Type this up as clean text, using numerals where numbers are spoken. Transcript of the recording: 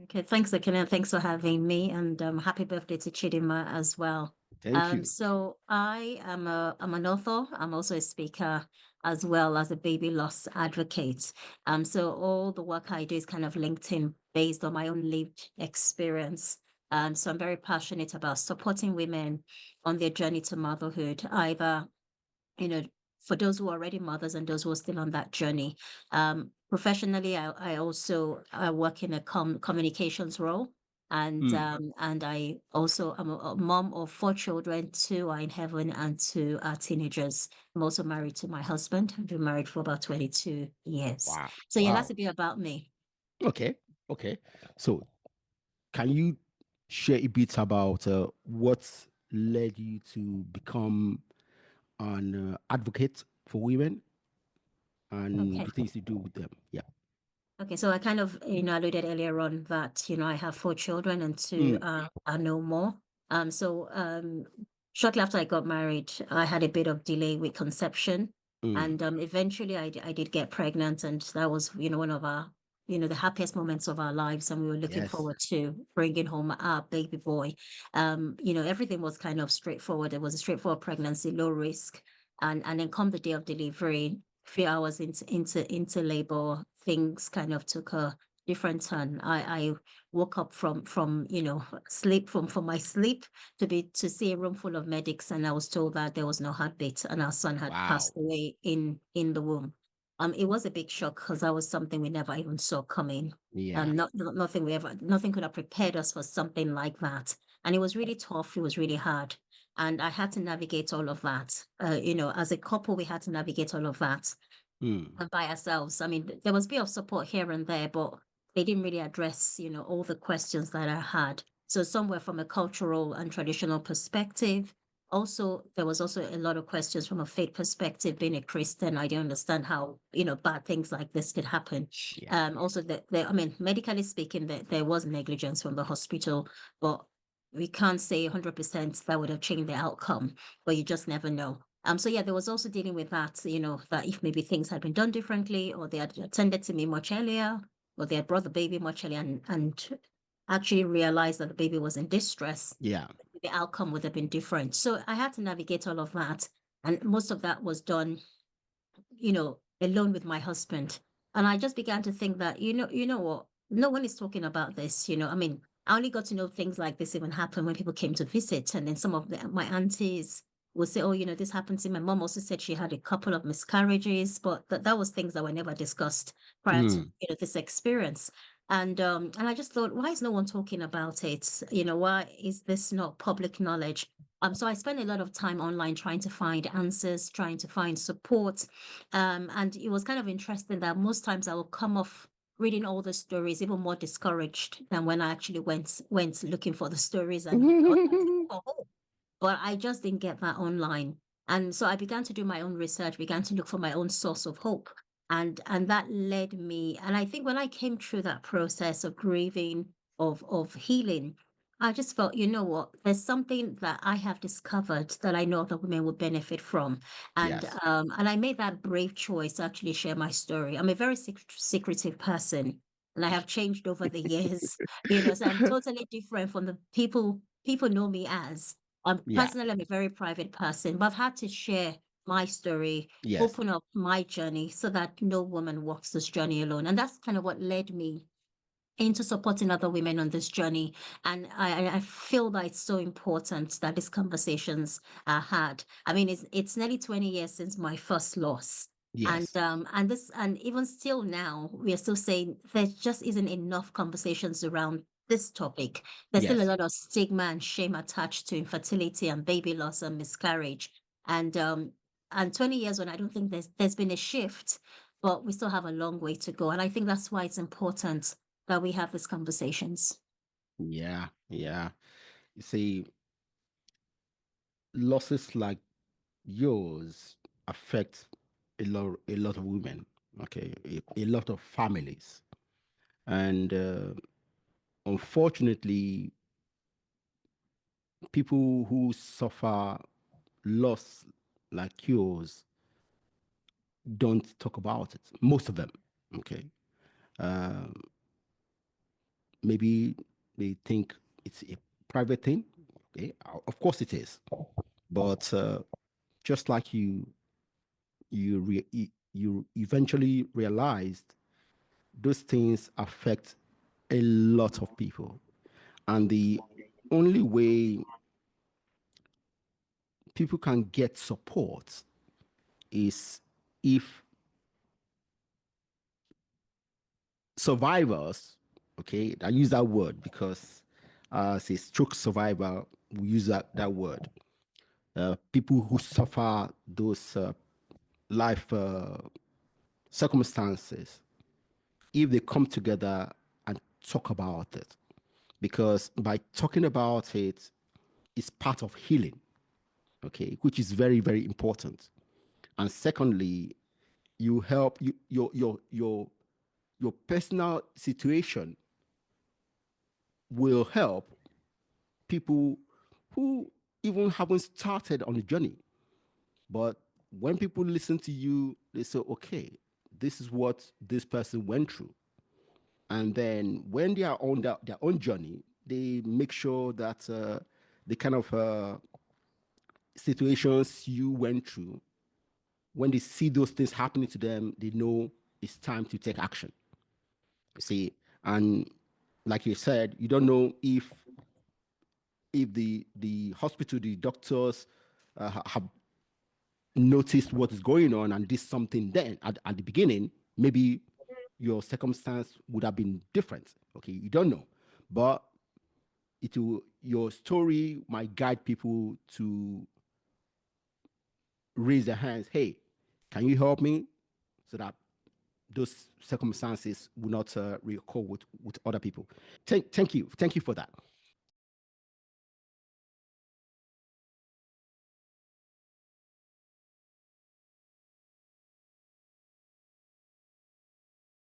Okay, thanks, Akina. Thanks for having me, and happy birthday to Chidima as well. Thank you. So I'm an author. I'm also a speaker as well as a baby loss advocate. So all the work I do is kind of linked in based on my own lived experience. So I'm very passionate about supporting women on their journey to motherhood, either you know, for those who are already mothers and those who are still on that journey. Professionally, I also work in a communications role. Mm. And I also am a mom of four children. Two are in heaven and two are teenagers. I'm also married to my husband. I've been married for about 22 years. Wow. So yeah, that's Wow. a bit about me. Okay. Okay. So, can you share a bit about what led you to become an advocate for women and Okay. the things you do with them? Yeah. Okay, so I kind of, alluded earlier on that, I have four children and two Mm. are no more. Shortly after I got married, I had a bit of delay with conception, Mm. and eventually I did get pregnant, and that was, one of our, the happiest moments of our lives, and we were looking Yes. forward to bringing home our baby boy. Everything was kind of straightforward. It was a straightforward pregnancy, low risk, and then come the day of delivery, few hours into labor, things kind of took a different turn. I woke up from sleep from my sleep to see a room full of medics, and I was told that there was no heartbeat and our son had passed Wow. away in the womb. It was a big shock because that was something we never even saw coming. Yeah. Nothing could have prepared us for something like that. And it was really tough. It was really hard. And I had to navigate all of that. As a couple, we had to navigate all of that Mm. by ourselves. I mean, there was a bit of support here and there, but they didn't really address, all the questions that I had. So somewhere from a cultural and traditional perspective. Also, there was also a lot of questions from a faith perspective. Being a Christian, I didn't understand how, bad things like this could happen. Yeah. Also, I mean, medically speaking, there was negligence from the hospital, but we can't say 100% that would have changed the outcome, but you just never know. So yeah, there was also dealing with that, that if maybe things had been done differently, or they had attended to me much earlier, or they had brought the baby much earlier and actually realized that the baby was in distress, Yeah. the outcome would have been different. So I had to navigate all of that. And most of that was done, alone with my husband. And I just began to think that, you know what, no one is talking about this, I mean, I only got to know things like this even happened when people came to visit. And then some of my aunties would say, oh, this happened to me. My mom also said she had a couple of miscarriages, but that was things that were never discussed prior to, Mm. this experience. And I just thought, why is no one talking about it? Why is this not public knowledge? So I spent a lot of time online trying to find answers, trying to find support. And it was kind of interesting that most times I will come off reading all the stories even more discouraged than when I actually went looking for the stories and I was looking for hope. But I just didn't get that online. And so I began to do my own research, began to look for my own source of hope. And that led me. And I think when I came through that process of grieving, of healing, I just felt, you know what, there's something that I have discovered that I know other women would benefit from. Yes. And I made that brave choice to actually share my story. I'm a very secretive person, and I have changed over the years, so I'm totally different from the people know me as. Yeah. Personally, I'm a very private person, but I've had to share my story, Yes. open up my journey so that no woman walks this journey alone. And that's kind of what led me into supporting other women on this journey. And I feel that it's so important that these conversations are had. I mean, it's nearly 20 years since my first loss. Yes. And even still now, we are still saying there just isn't enough conversations around this topic. There's still a Yes. lot of stigma and shame attached to infertility and baby loss and miscarriage. And 20 years on, I don't think there's been a shift, but we still have a long way to go. And I think that's why it's important that we have these conversations. Yeah. Yeah. You see, losses like yours affect a lot of women. Okay, a lot of families, and unfortunately, people who suffer loss like yours don't talk about it. Most of them. Okay. Um, maybe they think it's a private thing. Okay, of course it is, but just like you eventually realized those things affect a lot of people, and the only way people can get support is if survivors, okay, I use that word because say stroke survivor, we use that word. People who suffer those life circumstances, if they come together and talk about it, because by talking about it, it's part of healing, okay, which is very, very important. And secondly, you help your personal situation will help people who even haven't started on the journey. But when people listen to you, they say, okay, this is what this person went through. And then when they are on their own journey, they make sure that the kind of situations you went through, when they see those things happening to them, they know it's time to take action. You see, and like you said, you don't know if the hospital, the doctors have noticed what is going on and did something then at the beginning, maybe your circumstance would have been different. Okay, you don't know, but your story might guide people to raise their hands. Hey, can you help me, so that those circumstances will not recur with other people. Thank you for that.